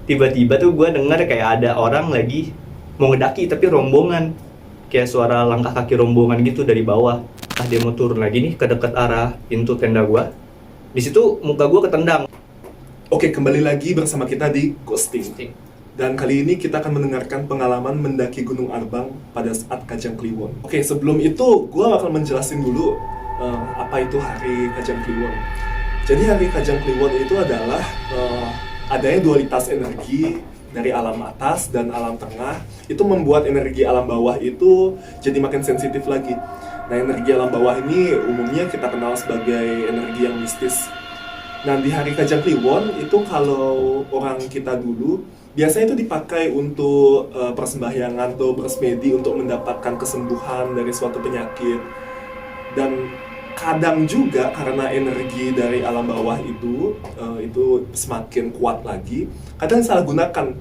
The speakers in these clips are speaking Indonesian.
tiba-tiba tuh gue dengar kayak ada orang lagi mau ngedaki tapi rombongan, kayak suara langkah kaki rombongan gitu dari bawah. Ah, dia mau turun lagi nih ke dekat arah pintu tenda gue. Di situ muka gue ketendang. Oke, kembali lagi bersama kita di Ghosting. Dan kali ini kita akan mendengarkan pengalaman mendaki Gunung Arbang pada saat Kajang Kliwon. Oke, sebelum itu gue bakal menjelasin dulu apa itu Hari Kajang Kliwon. Jadi Hari Kajang Kliwon itu adalah adanya dualitas energi dari alam atas dan alam tengah. Itu membuat energi alam bawah itu jadi makin sensitif lagi. Nah, energi alam bawah ini umumnya kita kenal sebagai energi yang mistis. Nah, di Hari Kajang Kliwon itu kalau orang kita dulu biasanya itu dipakai untuk persembahyangan atau bersemedi untuk mendapatkan kesembuhan dari suatu penyakit. Dan kadang juga karena energi dari alam bawah itu semakin kuat lagi, kadang salah gunakan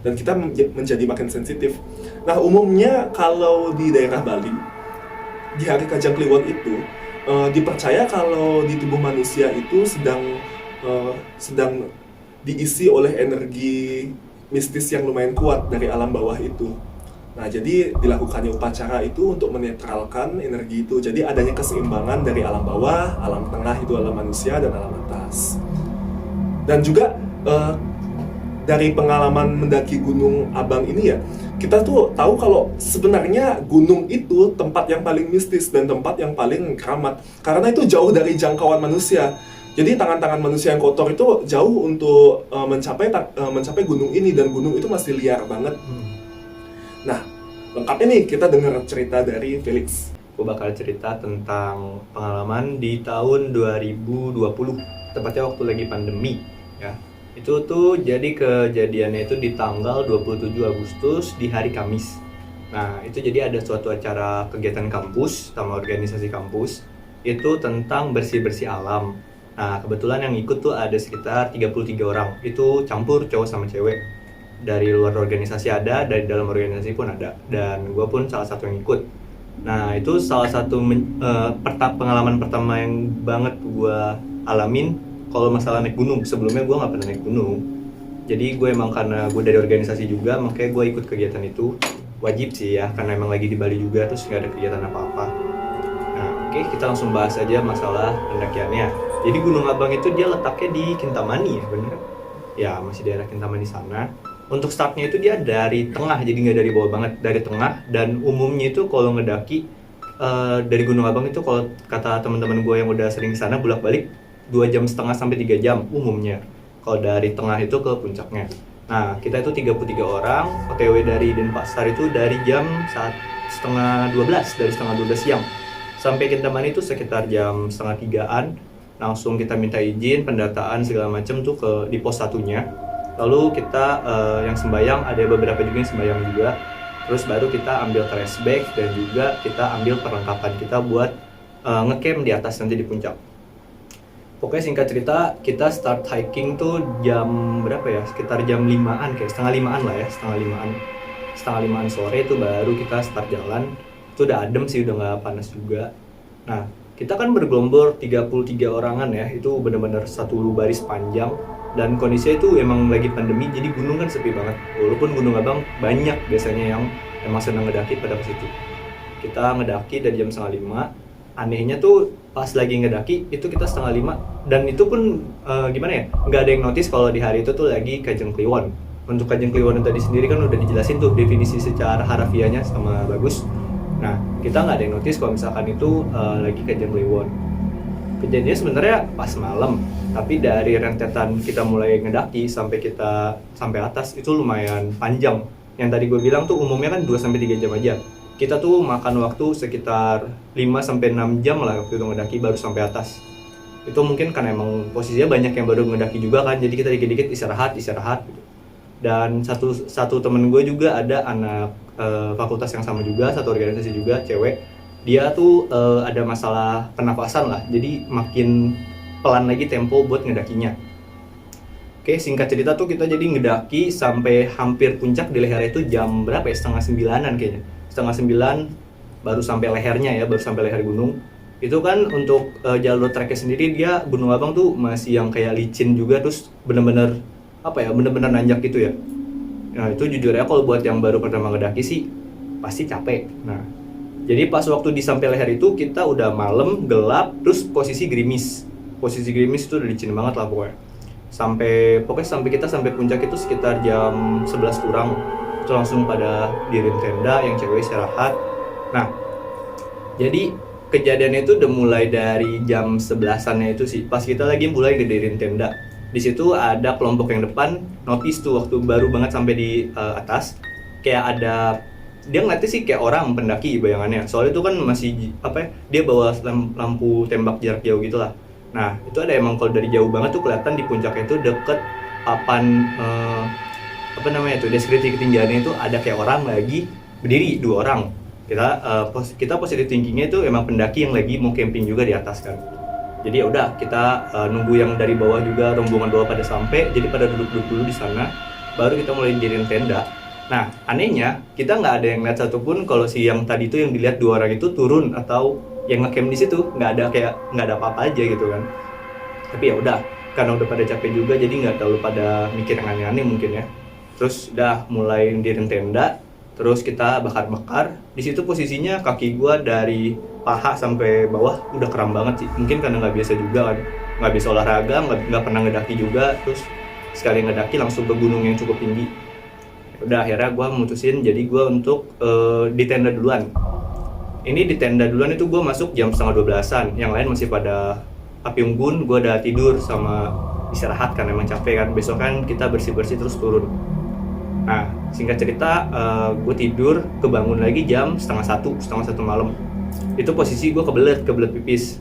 dan kita menjadi makin sensitif. Nah, umumnya kalau di daerah Bali di Hari Kajang Kliwon itu dipercaya kalau di tubuh manusia itu sedang diisi oleh energi mistis yang lumayan kuat dari alam bawah itu. Nah, jadi dilakukannya upacara itu untuk menetralkan energi itu. Jadi adanya keseimbangan dari alam bawah, alam tengah itu alam manusia dan alam atas. Dan juga dari pengalaman mendaki Gunung Abang ini ya, kita tuh tahu kalau sebenarnya gunung itu tempat yang paling mistis dan tempat yang paling keramat karena itu jauh dari jangkauan manusia. Jadi tangan-tangan manusia yang kotor itu jauh untuk mencapai gunung ini, dan gunung itu masih liar banget. Nah, lengkapnya nih kita dengar cerita dari Felix. Gue bakal cerita tentang pengalaman di tahun 2020, tepatnya waktu lagi pandemi ya. Itu tuh jadi kejadiannya itu di tanggal 27 Agustus di hari Kamis. Nah, itu jadi ada suatu acara kegiatan kampus sama organisasi kampus itu tentang bersih-bersih alam. Nah, kebetulan yang ikut tuh ada sekitar 33 orang. Itu campur cowok sama cewek. Dari luar organisasi ada, dari dalam organisasi pun ada. Dan gue pun salah satu yang ikut. Nah, itu salah satu pengalaman pertama yang banget gue alamin kalau masalah naik gunung. Sebelumnya gue nggak pernah naik gunung. Jadi gue emang karena gue dari organisasi juga, makanya gue ikut kegiatan itu. Wajib sih ya, karena emang lagi di Bali juga, terus nggak ada kegiatan apa-apa. Nah, oke, kita langsung bahas aja masalah pendakiannya. Jadi Gunung Abang itu dia letaknya di Kintamani ya, bener? Ya, masih daerah Kintamani sana. Untuk startnya itu dia dari tengah, jadi nggak dari bawah banget, dari tengah. Dan umumnya itu kalau ngedaki dari Gunung Abang itu kalau kata teman-teman gue yang udah sering kesana bolak-balik 2,5 jam sampai 3 jam umumnya. Kalau dari tengah itu ke puncaknya. Nah, kita itu 33 orang, OTW dari Denpasar itu dari jam setengah 12, dari setengah 12 siang. Sampai Kintamani itu sekitar jam setengah 3-an. Langsung kita minta izin, pendataan segala macam tuh di pos satunya. Lalu kita yang sembayang, ada beberapa juga yang sembayang juga. Terus baru kita ambil trash bag dan juga kita ambil perlengkapan kita buat ngecamp di atas nanti di puncak. Pokoknya singkat cerita, kita start hiking tuh jam berapa ya? Sekitar jam 5-an, kayak setengah 5-an lah ya, setengah 5-an sore itu baru kita start jalan. Itu udah adem sih, udah nggak panas juga. Nah, kita kan bergelombor 33 orangan ya, itu benar-benar satu baris panjang. Dan kondisinya itu emang lagi pandemi, jadi gunung kan sepi banget. Walaupun Gunung Abang banyak biasanya yang emang senang ngedaki pada situ. Kita ngedaki dari jam setengah 5. Anehnya tuh pas lagi ngedaki itu kita setengah 5. Dan itu pun gimana ya, nggak ada yang notice kalau di hari itu tuh lagi Kajang Kliwon. Untuk Kajang Kliwon tadi sendiri kan udah dijelasin tuh definisi secara harafiahnya sama bagus. Nah, kita nggak ada yang notice kalau misalkan itu lagi Kajang Kliwon. Kejadiannya sebenarnya pas malam, tapi dari rentetan kita mulai ngedaki sampai atas itu lumayan panjang. Yang tadi gue bilang tuh umumnya kan 2-3 jam aja. Kita tuh makan waktu sekitar 5-6 jam lah waktu itu ngedaki baru sampai atas. Itu mungkin karena emang posisinya banyak yang baru ngedaki juga kan, jadi kita dikit-dikit istirahat gitu. Dan satu temen gue juga ada anak fakultas yang sama juga, satu organisasi juga, cewek. Dia tuh ada masalah pernafasan lah, jadi makin pelan lagi tempo buat ngedakinya. Oke, singkat cerita tuh kita jadi ngedaki sampai hampir puncak di leher itu jam berapa ya? Setengah 9-an kayaknya. Setengah 9 baru sampai lehernya ya, baru sampai leher gunung. Itu kan untuk jalur treknya sendiri, dia Gunung Abang tuh masih yang kayak licin juga, terus bener-bener apa ya, bener-bener nanjak gitu ya. Nah itu jujur ya, kalau buat yang baru pertama ngedaki sih pasti capek. Nah jadi pas waktu di sampai leher itu kita udah malam, gelap, terus posisi gerimis. Posisi gerimis itu udah licin banget lah pokoknya. Sampai kita sampai puncak itu sekitar jam 11 kurang. Itu langsung pada diriin tenda, yang cewek istirahat. Nah, jadi kejadiannya itu udah mulai dari jam 11-annya itu sih. Pas kita lagi mulai ngedirin tenda. Di situ ada kelompok yang depan notice tuh waktu baru banget sampai di atas, kayak ada, dia ngeliatnya sih kayak orang pendaki bayangannya. Soalnya itu kan masih apa ya, dia bawa lampu tembak jarak jauh gitu lah. Nah, itu ada emang kalau dari jauh banget tuh kelihatan di puncaknya itu deket papan apa namanya itu, deskripsi ketinggiannya itu ada kayak orang lagi berdiri, 2 orang. Kita positive thinkingnya itu emang pendaki yang lagi mau camping juga di atas kan. Jadi ya udah kita nunggu yang dari bawah juga, rombongan bawah pada sampai, jadi pada duduk-duduk dulu di sana, baru kita mulai diriin tenda. Nah anehnya kita nggak ada yang lihat satupun kalau si yang tadi itu yang dilihat 2 orang itu turun atau yang ngecamp di situ, nggak ada apa-apa aja gitu kan. Tapi ya udah, karena udah pada capek juga jadi nggak terlalu pada mikir yang aneh-aneh mungkin ya. Terus udah mulai diriin tenda, terus kita bakar-bakar. Di situ posisinya kaki gua dari paha sampai bawah udah kram banget sih. Mungkin karena nggak biasa juga kan, nggak biasa olahraga, nggak pernah ngedaki juga. Terus sekali ngedaki langsung ke gunung yang cukup tinggi. Udah akhirnya gua mutusin jadi gua untuk di tenda duluan. Ini di tenda duluan itu gua masuk jam setengah 12-an. Yang lain masih pada api unggun. Gua udah tidur sama istirahat kan, emang capek kan. Besok kan kita bersih-bersih terus turun. Nah, singkat cerita, gue tidur, kebangun lagi jam setengah satu malam. Itu posisi gue kebelet pipis.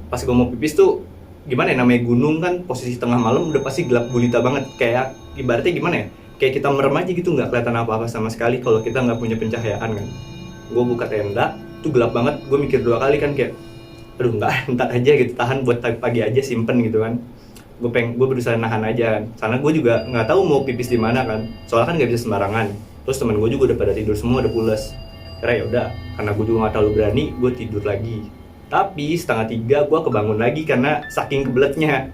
Pas gue mau pipis tuh, gimana ya, namanya gunung kan, posisi tengah malam udah pasti gelap gulita banget. Kayak, ibaratnya gimana ya, kayak kita merem aja gitu, nggak kelihatan apa-apa sama sekali kalau kita nggak punya pencahayaan kan. Gue buka tenda, tuh gelap banget, gue mikir 2 kali kan kayak, aduh nggak, ntar aja gitu, tahan buat pagi aja, simpen gitu kan. Gue berusaha nahan aja, karena gue juga nggak tahu mau pipis di mana kan, soalnya kan nggak bisa sembarangan. Terus temen gue juga udah pada tidur semua, udah pules. Karena ya udah, karena gue juga nggak terlalu berani, gue tidur lagi. Tapi 2:30 gue kebangun lagi karena saking kebeletnya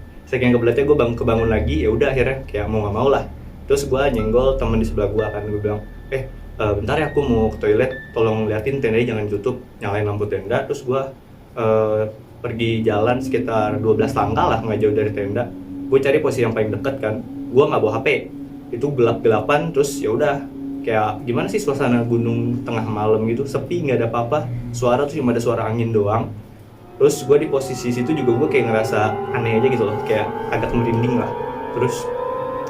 gue kebangun lagi. Ya udah akhirnya kayak mau nggak mau lah. Terus gue nyenggol temen di sebelah gue kan, gue bilang, bentar ya aku mau ke toilet, tolong liatin tendanya jangan ditutup, nyalain lampu tenda. Terus gue pergi jalan sekitar 12 langkah lah, nggak jauh dari tenda. Gue cari posisi yang paling deket kan, gue nggak bawa HP, itu gelap-gelapan. Terus ya udah, kayak gimana sih suasana gunung tengah malam gitu, sepi, nggak ada apa-apa, suara tuh cuma ada suara angin doang. Terus gue di posisi situ juga gue kayak ngerasa aneh aja gitu loh, kayak agak merinding lah. Terus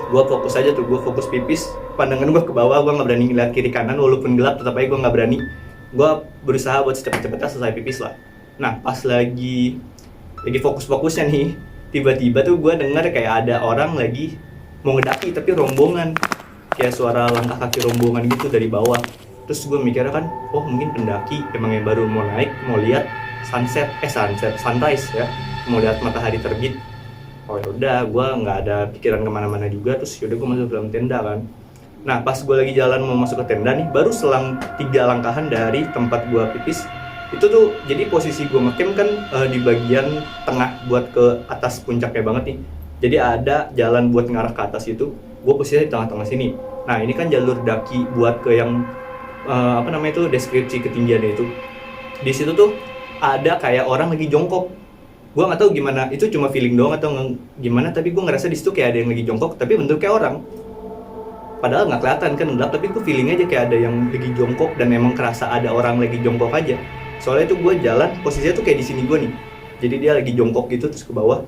gue fokus aja tuh, gue fokus pipis, pandangan gue ke bawah, gue nggak berani ngeliat kiri kanan walaupun gelap, tetap aja gue nggak berani. Gue berusaha buat secepat-cepatnya selesai pipis lah. Nah pas lagi fokus-fokusnya nih, tiba-tiba tuh gue dengar kayak ada orang lagi mau ngedaki tapi rombongan, kayak suara langkah kaki rombongan gitu dari bawah. Terus gue mikirnya kan, oh mungkin pendaki emang yang baru mau naik, mau lihat sunrise ya, mau lihat matahari terbit. Oh yaudah, gue nggak ada pikiran kemana-mana juga. Terus yaudah gue masuk dalam tenda kan. Nah pas gue lagi jalan mau masuk ke tenda nih, baru selang 3 langkahan dari tempat gue pipis, itu tuh jadi posisi gue ngecamp kan di bagian tengah buat ke atas puncaknya banget nih. Jadi ada jalan buat ngarah ke atas itu, gue posisinya di tengah-tengah sini. Nah ini kan jalur daki buat ke yang apa namanya itu, deskripsi ketinggiannya itu. Di situ tuh ada kayak orang lagi jongkok. Gue nggak tahu gimana, itu cuma feeling doang atau gimana, tapi gue ngerasa di situ kayak ada yang lagi jongkok tapi bentuk kayak orang. Padahal nggak kelihatan kan gelap, tapi gue feeling aja kayak ada yang lagi jongkok dan emang kerasa ada orang lagi jongkok aja. Soalnya itu gue jalan posisinya tuh kayak di sini gue nih, jadi dia lagi jongkok gitu terus ke bawah,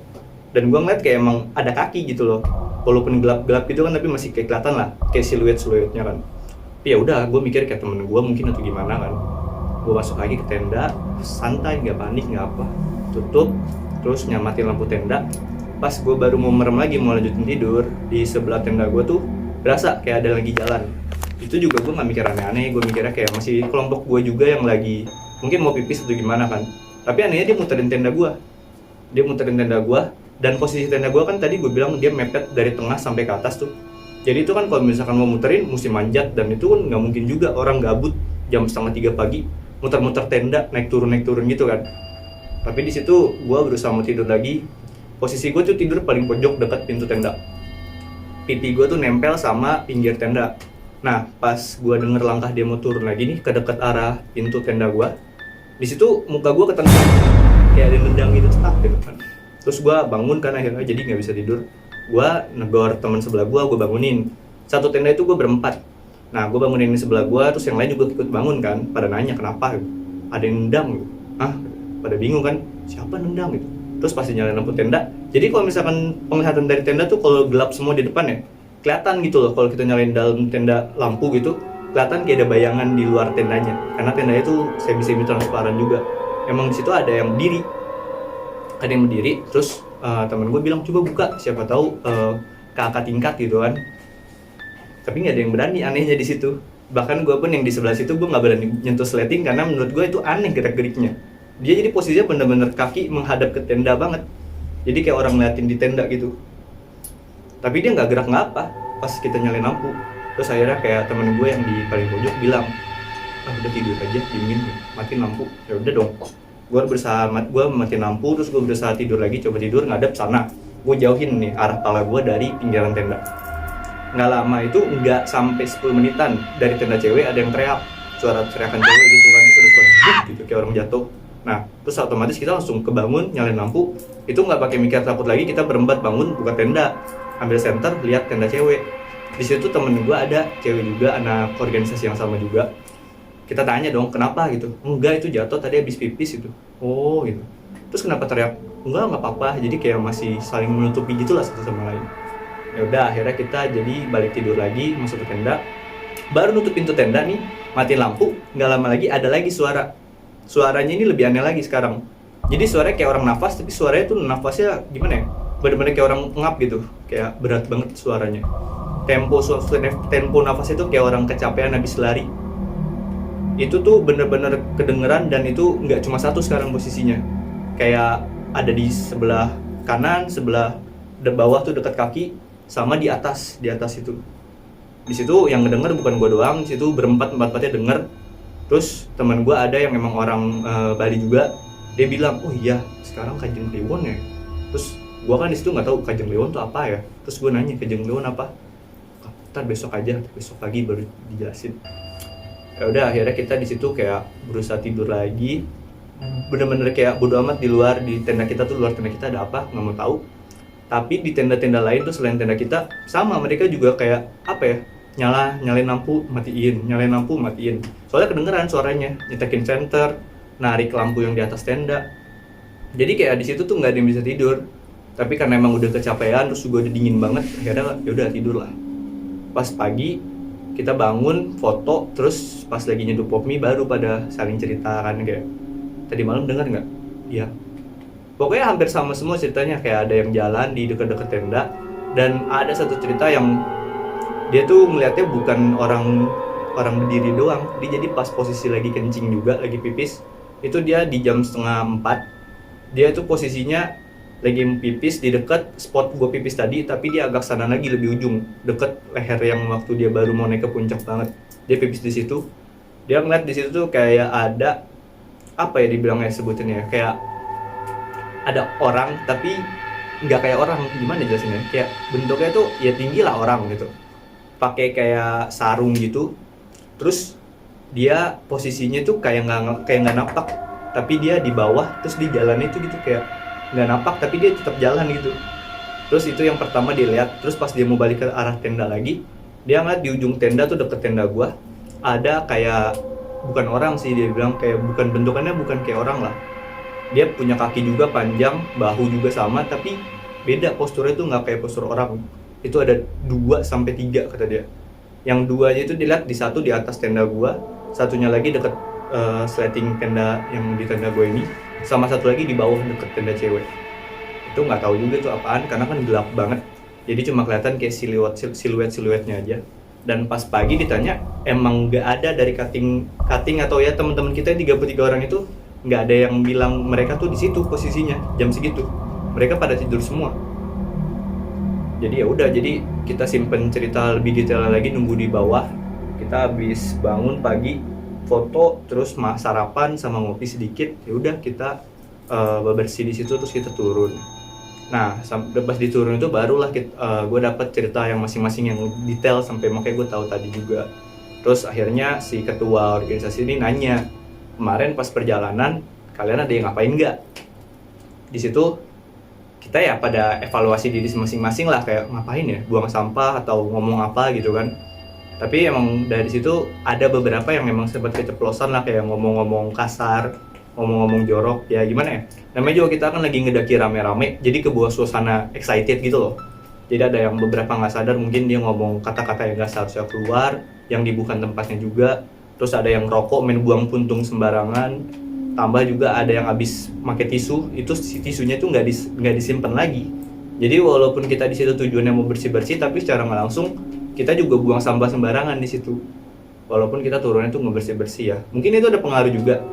dan gue ngeliat kayak emang ada kaki gitu loh, walaupun gelap-gelap gitu kan, tapi masih kayak kelihatan lah kayak siluetnya kan. Tapi ya udah, gue mikir kayak temen gue mungkin atau gimana kan. Gue masuk lagi ke tenda, santai, nggak panik nggak apa, tutup, terus nyamatin lampu tenda. Pas gue baru mau merem lagi mau lanjutin tidur, di sebelah tenda gue tuh berasa kayak ada lagi jalan. Itu juga gue nggak mikir aneh-aneh, gue mikirnya kayak masih kelompok gue juga yang lagi mungkin mau pipis atau gimana kan. Tapi anehnya dia muterin tenda gue, dan posisi tenda gue kan tadi gue bilang dia mepet dari tengah sampai ke atas tuh. Jadi itu kan kalau misalkan mau muterin mesti manjat, dan itu kan nggak mungkin juga orang gabut jam 2:30 pagi muter-muter tenda naik turun gitu kan. Tapi di situ gue berusaha mau tidur lagi. Posisi gue tuh tidur paling pojok dekat pintu tenda. pipi gue tuh nempel sama pinggir tenda. Nah pas gue denger langkah dia mau turun lagi nih ke dekat arah pintu tenda gue, di situ muka gue ketendang kayak ada yang nendang gitu, stuck gitu kan. Terus gue bangun kan akhirnya, jadi nggak bisa tidur. Gue negor teman sebelah gue bangunin. Satu tenda itu gue berempat. Nah gue bangunin di sebelah gue, terus yang lain juga ikut bangun kan. Pada nanya kenapa gitu. Ada yang nendang gitu. Hah? Pada bingung kan, siapa nendang gitu. Terus pasti nyalain lampu tenda. Jadi kalau misalkan penglihatan dari tenda tuh kalau gelap semua di depan ya, kelihatan gitu loh kalau kita nyalain dalam tenda lampu gitu, kelihatan kayak ada bayangan di luar tendanya. Karena tendanya itu semi transparan juga. Emang di situ ada yang berdiri. Ada yang berdiri, terus temen gue bilang coba buka, siapa tahu kakak tingkat gitu kan. Tapi nggak ada yang berani, anehnya di situ. Bahkan gue pun yang di sebelah situ gue nggak berani nyentuh sleting karena menurut gue itu aneh gerak-geriknya. Dia jadi posisinya bener-bener kaki menghadap ke tenda banget. Jadi kayak orang ngeliatin di tenda gitu. Tapi dia nggak gerak nggak apa pas kita nyalain lampu. Terus akhirnya kayak temen gue yang di paling pojok bilang, udah tidur aja, dingin, matiin lampu. Ya udah dong. Gue matiin lampu, terus gue berusaha tidur lagi, coba tidur ngadep sana. Gue jauhin nih arah kepala gue dari pinggiran tenda. Nggak lama itu, nggak sampai 10 menitan dari tenda cewek ada yang teriak, suara teriakan cewek gitu kan, terus gitu kayak orang jatuh. Nah, terus otomatis kita langsung kebangun, nyalain lampu. Itu nggak pakai mikir takut lagi, kita berempat bangun buka tenda, ambil senter, lihat tenda cewek. Di situ temen gue ada cewek juga, anak organisasi yang sama juga. Kita tanya dong, kenapa gitu? Enggak, itu jatuh tadi habis pipis itu. Oh gitu. Terus kenapa teriak? Enggak apa-apa. Jadi kayak masih saling menutupi gitulah satu sama lain. Ya udah, akhirnya kita jadi balik tidur lagi, masuk ke tenda. Baru nutup pintu tenda nih, matiin lampu. Nggak lama lagi ada lagi suara. Suaranya ini lebih aneh lagi sekarang. Jadi suaranya kayak orang nafas, tapi suaranya tuh nafasnya gimana ya? Bener-bener kayak orang ngap gitu. Kayak berat banget suaranya. Tempo nafasnya tuh kayak orang kecapean habis lari. Itu tuh bener-bener kedengeran, dan itu nggak cuma satu sekarang posisinya. Kayak ada di sebelah kanan, sebelah bawah tuh dekat kaki, sama di atas itu. Di situ yang ngedenger bukan gue doang, di situ berempat-empatnya denger. Terus teman gue ada yang memang orang Bali juga, dia bilang, oh iya sekarang Kanjeng Kliwon ya. Terus gue kan di situ nggak tahu Kanjeng Kliwon tuh apa ya. Terus gue nanya, Kanjeng Kliwon apa? Ntar besok pagi baru dijelasin. Ya udah, akhirnya kita di situ kayak berusaha tidur lagi, bener-bener kayak bodo amat di luar, di tenda kita tuh, luar tenda kita ada apa nggak mau tahu. Tapi di tenda-tenda lain tuh selain tenda kita sama, mereka juga kayak apa ya, nyalain lampu matiin, nyalain lampu matiin. Soalnya kedengeran suaranya, nyetekin senter, narik lampu yang di atas tenda. Jadi kayak di situ tuh nggak ada yang bisa tidur. Tapi karena emang udah kecapean, terus juga udah dingin banget, akhirnya ya udah tidur lah. Pas pagi kita bangun, foto, terus pas lagi nyeduh pop mie baru pada saling cerita kan, kayak tadi malam dengar nggak? Iya. Pokoknya hampir sama semua ceritanya, kayak ada yang jalan di dekat-dekat tenda, dan ada satu cerita yang dia tuh ngeliatnya bukan orang berdiri doang, dia jadi pas posisi lagi kencing juga, lagi pipis, itu dia di jam 3:30, dia tuh posisinya lagi pipis di dekat spot gua pipis tadi, tapi dia agak sana lagi, lebih ujung, deket leher yang waktu dia baru mau naik ke puncak banget. Dia pipis di situ. Dia ngeliat di situ tuh kayak ada apa ya dibilangnya, sebutannya kayak ada orang tapi nggak kayak orang, gimana jelasinnya? Kayak bentuknya tuh ya tinggi lah orang gitu. Pakai kayak sarung gitu. Terus dia posisinya tuh kayak nggak napak, tapi dia di bawah, terus di jalan itu gitu kayak nggak napak tapi dia tetap jalan gitu. Terus itu yang pertama dia lihat. Terus pas dia mau balik ke arah tenda lagi, dia ngeliat di ujung tenda tuh deket tenda gua ada kayak, bukan orang sih, dia bilang kayak bukan, bentukannya bukan kayak orang lah. Dia punya kaki juga panjang, bahu juga sama, tapi beda posturnya tuh nggak kayak postur orang. Itu ada 2-3 kata dia. Yang 2-nya itu dilihat di satu di atas tenda gua, satunya lagi deket sleting tenda yang di tenda gua ini, sama satu lagi di bawah deket tenda cewek. Itu nggak tahu juga itu apaan karena kan gelap banget, jadi cuma kelihatan kayak siluetnya aja. Dan pas pagi ditanya, emang nggak ada dari cutting atau ya teman-teman kita yang 33 orang itu nggak ada yang bilang mereka tuh di situ posisinya jam segitu. Mereka pada tidur semua. Jadi ya udah, jadi kita simpen cerita lebih detail lagi nunggu di bawah. Kita habis bangun pagi, foto, terus sarapan sama ngopi sedikit. Ya udah kita bebersih di situ, terus kita turun. Nah, sampai pas diturun itu barulah gue dapet cerita yang masing-masing yang detail sampai makanya gue tahu tadi juga. Terus akhirnya si ketua organisasi ini nanya, kemarin pas perjalanan kalian ada yang ngapain nggak? Di situ kita ya pada evaluasi diri masing-masing lah, kayak ngapain ya, buang sampah atau ngomong apa gitu kan. Tapi emang dari situ ada beberapa yang memang sempat keceplosan lah, kayak ngomong-ngomong kasar, ngomong-ngomong jorok, ya gimana ya, namanya juga kita kan lagi ngedaki rame-rame, jadi kebawa suasana excited gitu loh. Jadi ada yang beberapa nggak sadar mungkin dia ngomong kata-kata yang nggak seharusnya keluar, yang di bukan tempatnya juga. Terus ada yang rokok, main buang puntung sembarangan. Tambah juga ada yang habis pakai tisu, itu si tisunya tuh nggak disimpan lagi. Jadi walaupun kita di situ tujuannya mau bersih-bersih, tapi secara nggak langsung kita juga buang sampah sembarangan di situ. Walaupun kita turunnya tuh ngebersih-bersih ya. Mungkin itu ada pengaruh juga.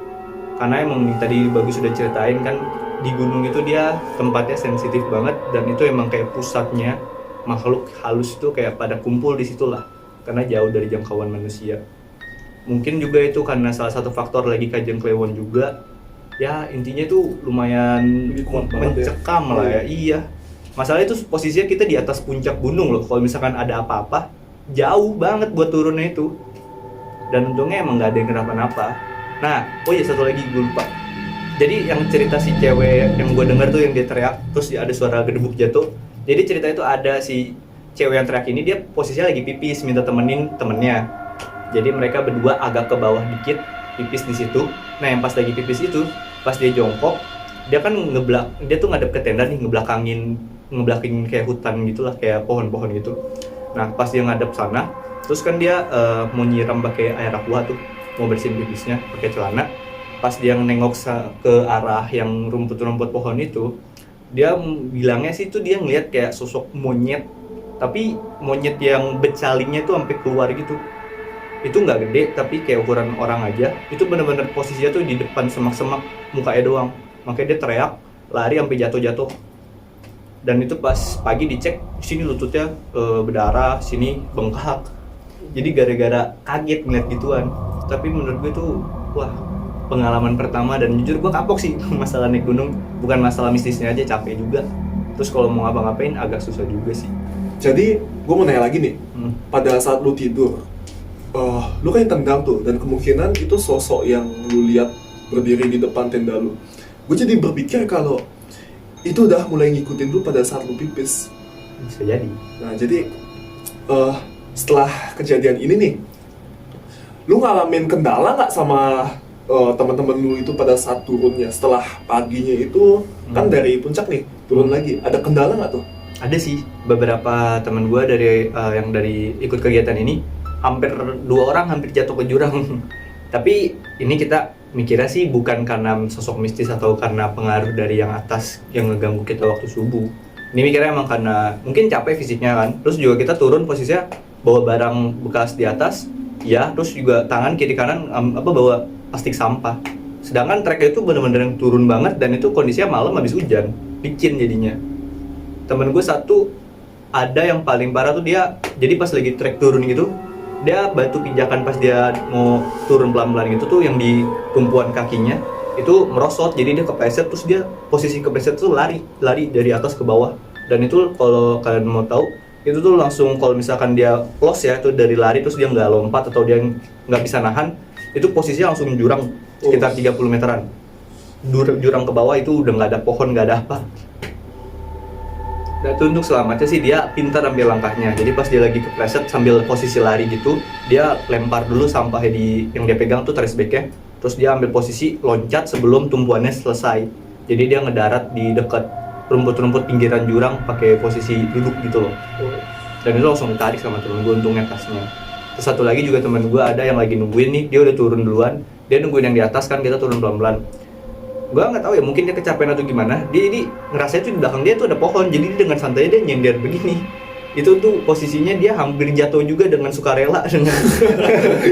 Karena emang tadi Bagus sudah ceritain kan, di gunung itu dia tempatnya sensitif banget, dan itu emang kayak pusatnya makhluk halus itu kayak pada kumpul di situlah, karena jauh dari jangkauan manusia. Mungkin juga itu karena salah satu faktor lagi Kajang Klewon juga. Ya intinya itu lumayan mencekam lah ya. Iya. Masalah itu posisinya kita di atas puncak gunung loh. Kalau misalkan ada apa-apa, jauh banget buat turunnya itu. Dan untungnya emang nggak ada yang kenapa-napa. Nah, oh iya satu lagi gue lupa. Jadi yang cerita si cewek yang gue denger tuh yang dia teriak, terus ada suara gedebuk jatuh. Jadi cerita itu ada si cewek yang teriak ini, dia posisinya lagi pipis, minta temenin temennya. Jadi mereka berdua agak ke bawah dikit, pipis di situ. Nah yang pas lagi pipis itu, pas dia jongkok, dia kan dia tuh ngadep ke tenda nih, ngebelakangin kayak hutan gitulah, kayak pohon-pohon gitu. Nah pas dia ngadep sana, terus kan dia mau nyiram pakai air aqua tuh, mau bersihin pipisnya pakai celana. Pas dia nengok ke arah yang rumput-rumput pohon itu, dia bilangnya sih itu dia ngeliat kayak sosok monyet, tapi monyet yang becalingnya tuh sampai keluar gitu. Itu nggak gede, tapi kayak ukuran orang aja. Itu bener-bener posisinya tuh di depan semak-semak, mukanya doang. Makanya dia teriak, lari sampai jatuh-jatuh. Dan itu pas pagi dicek, sini lututnya berdarah, sini bengkak. Jadi gara-gara kaget ngeliat gituan. Tapi menurut gue tuh, wah, pengalaman pertama, dan jujur gue kapok sih masalah naik gunung. Bukan masalah mistisnya aja, capek juga. Terus kalau mau ngapa-ngapain agak susah juga sih. Jadi gue mau nanya lagi nih, pada saat lu tidur, lu kan tendang tuh, dan kemungkinan itu sosok yang lu lihat berdiri di depan tenda lu. Gue jadi berpikir kalau itu udah mulai ngikutin lu pada saat lu pipis. Bisa jadi. Nah jadi setelah kejadian ini nih, lu ngalamin kendala nggak sama teman-teman lu itu pada saat turunnya? Setelah paginya itu kan dari puncak nih turun lagi, ada kendala nggak tuh? Ada sih, beberapa teman gue yang dari ikut kegiatan ini, hampir 2 orang hampir jatuh ke jurang. Tapi ini kita mikirnya sih bukan karena sosok mistis atau karena pengaruh dari yang atas yang ngeganggu kita waktu subuh. Ini mikirnya emang karena mungkin capek fisiknya kan. Terus juga kita turun posisinya bawa barang bekas di atas, ya. Terus juga tangan kiri kanan bawa plastik sampah. Sedangkan trek itu bener-bener yang turun banget, dan itu kondisinya malam habis hujan, licin jadinya. Temen gue satu ada yang paling parah tuh, dia jadi pas lagi trek turun gitu, dia batu pijakan pas dia mau turun pelan-pelan gitu tuh, yang di tumpuan kakinya itu merosot, jadi dia kepleset. Terus dia posisi kepleset tuh lari dari atas ke bawah. Dan itu kalau kalian mau tahu, itu tuh langsung kalau misalkan dia loss ya, itu dari lari terus dia nggak lompat atau dia nggak bisa nahan, itu posisinya langsung jurang sekitar 30 meteran. Jurang ke bawah itu udah nggak ada pohon, nggak ada apa. Dan itu untuk selamatnya sih dia pintar ambil langkahnya. Jadi pas dia lagi kepleset sambil posisi lari gitu, dia lempar dulu sampahnya yang dia pegang tuh trash bagnya. Terus dia ambil posisi loncat sebelum tumpuannya selesai. Jadi dia ngedarat di dekat rumput-rumput pinggiran jurang pakai posisi duduk gitu loh. Dan itu langsung ditarik sama temen gue, untungnya tasnya. Terus satu lagi juga temen gue ada yang lagi nungguin nih, dia udah turun duluan. Dia nungguin yang di atas kan, kita turun pelan-pelan. Gue nggak tahu ya, mungkin dia kecapean atau gimana. Dia ini ngerasa tuh di belakang dia tuh ada pohon, jadi dia dengan santai dia nyender begini. Itu tuh posisinya dia hampir jatuh juga dengan sukarela,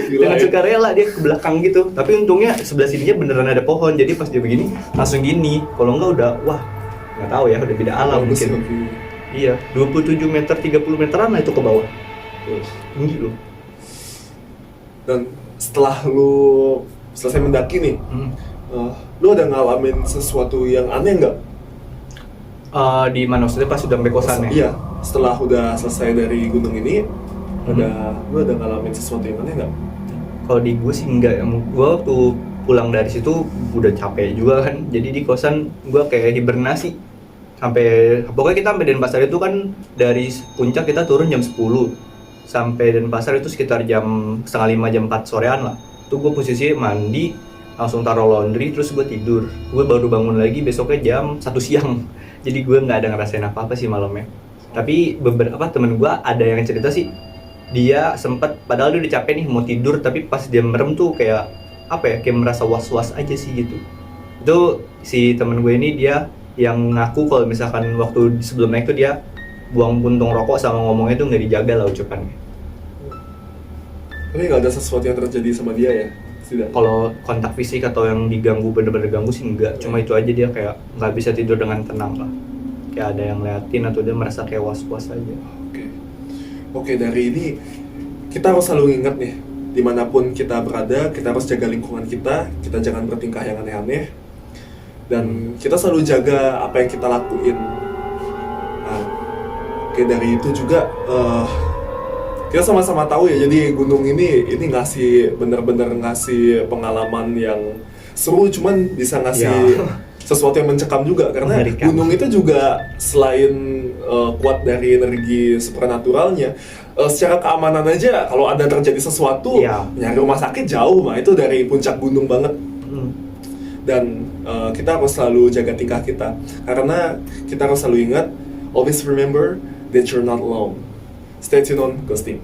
dengan sukarela dia ke belakang gitu. Tapi untungnya sebelah sininya beneran ada pohon, jadi pas dia begini langsung gini. Kalau enggak udah, wah nggak tahu ya, udah beda alam mungkin. Iya, 27 meter, 30 meteran lah itu ke bawah. Tinggi loh. Dan setelah lu selesai mendaki nih, lu ada ngalamin sesuatu yang aneh nggak? Di mana maksudnya pas sudah sampai kosan ya? Iya, setelah udah selesai dari gunung ini, lu ada ngalamin sesuatu yang aneh nggak? Kalau di gue sih enggak, gue waktu pulang dari situ udah capek juga kan, jadi di kosan gue kayak hibernasi sampai, pokoknya kita sampai Denpasar itu kan dari puncak kita turun jam 10 sampai Denpasar itu sekitar jam setengah 5 jam 4 sorean lah. Itu gue posisi mandi, langsung taruh laundry, terus gue tidur. Gue baru bangun lagi besoknya jam 1 siang. Jadi gue nggak ada ngerasain apa-apa sih malamnya. Tapi beberapa temen gue ada yang cerita sih, dia sempat, padahal dia udah capek nih mau tidur, tapi pas dia merem tuh kayak apa ya, kayak merasa was-was aja sih gitu. Itu si temen gue ini dia yang ngaku kalau misalkan waktu sebelum naik tuh dia buang puntung rokok sama ngomongnya tuh nggak dijaga lah ucapannya. Tapi nggak ada sesuatu yang terjadi sama dia ya? Tidak. Kalau kontak fisik atau yang diganggu bener-bener ganggu sih enggak, cuma itu aja dia kayak nggak bisa tidur dengan tenang lah, kayak ada yang liatin atau dia merasa kayak was-was aja. Oke, dari ini kita harus selalu ingat nih, dimanapun kita berada, kita harus jaga lingkungan kita jangan bertingkah yang aneh-aneh, dan kita selalu jaga apa yang kita lakuin. Nah, dari itu juga kita sama-sama tahu ya, jadi gunung ini ngasih bener-bener ngasih pengalaman yang seru, cuman bisa ngasih sesuatu yang mencekam juga, karena gunung itu juga selain kuat dari energi supernaturalnya, secara keamanan aja kalau ada terjadi sesuatu nyari rumah sakit jauh, itu dari puncak gunung banget. Dan kita harus selalu jaga tingkah kita, karena kita harus selalu ingat, always remember that you're not alone. Stay tuned on Ghosting.